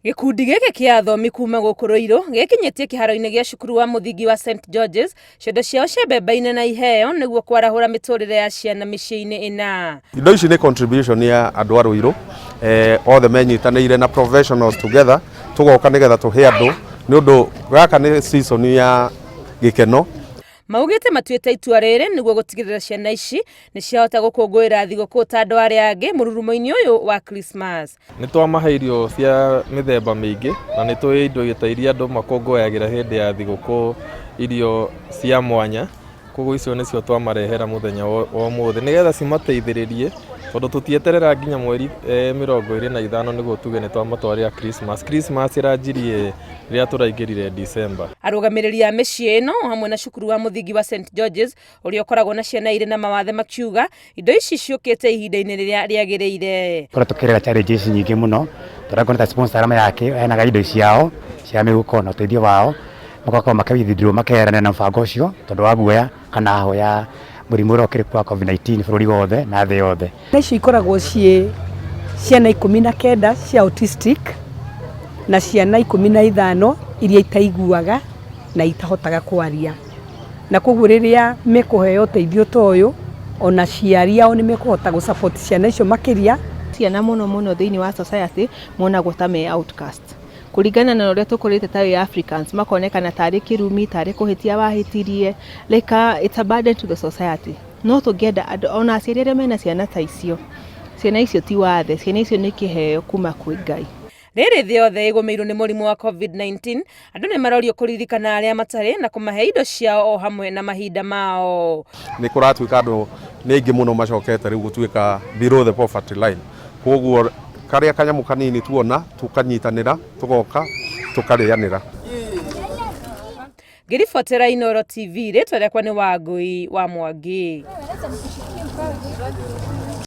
Gikundi giki kia athomi kuma guku Ruiru gikinyitie kiharo-ini gia cukuru wa muthingi wa St George's ciondo ciao ciambembaine na iheo niguo kwarahura miturire ya ciana micii-ini ina. Indo ici ni contribution ya andu a Ruiru othe menyitanire na professionals together tugoka nigetha tuhe andu ni undu gaka ni season ya gikeno. Maugite matuite itua riri niguo gutigirira ciana ici ni ciahota gukungwira thiguku ta andu aria angi mururumo-ini uyu wa Christmas. Ni twamahe irio cia mithemba mingi na ni twi indo ta iria andu makungũyagira hindi ya thiguku irio cia mwanya, koguo icio nicio twamarehera muthenya wa umuthi nigetha cimateithiririe tondu tutieterera nginya mweri 25 niguo tuge ni twamatwarira Christmas. Christmas iranjirie riria turaingirire December. Arugamiriri a micii ino hamwe na cukuru wa muthingi wa St George's uria ukoragwo na ciana iri na mawathe makiuga indo ici ciukite ihinda-ini riria riagiriire. Kora tukirera challenges nyingi muno turakoneta sponsor arama yake ena indo ciao cia miguko na uteithio wao makako makawithindiro makerana na mbango ucio tondu wa guoya kana hoya murimu urokire kwa COVID-19 bururi wothe na thĩ yothe. Ici ikoragwo ciana 19 cia autistic na ciana 15 iria itaiguaga na itahotaga kwaria, na koguo riria mekuheo uteithio ta uyu ona ciari ao ni mekuhota gu support ciana icio makiria. Ciana muno thiini wa society monagwo ta me outcast kuringana na uria tukurite ta Africans makonekana tari kirumi tari kuhitia wahitirie like it's a burden to the society. No together ona aciari mena ciana ta icio, ciana icio ti wathe, ciana icio ni kiheo kuma kwi Ngai. Riri thĩ yothe ĩgũmĩirwo nĩ mũrimũ wa COVID-19 andũ nĩ marorio kũririkana arĩa matarĩ na kũmahe indo ciao o hamwe na mahinda mao. Ni kuratuika andu ni aingi muno macokete riu gutuika below the poverty line, koguo karia kanyamu kanini tuona tukanyitanira tugoka tukarianira. Ngiribotera Inooro TV ritwa riakwa ni Wangui wa Mwangi.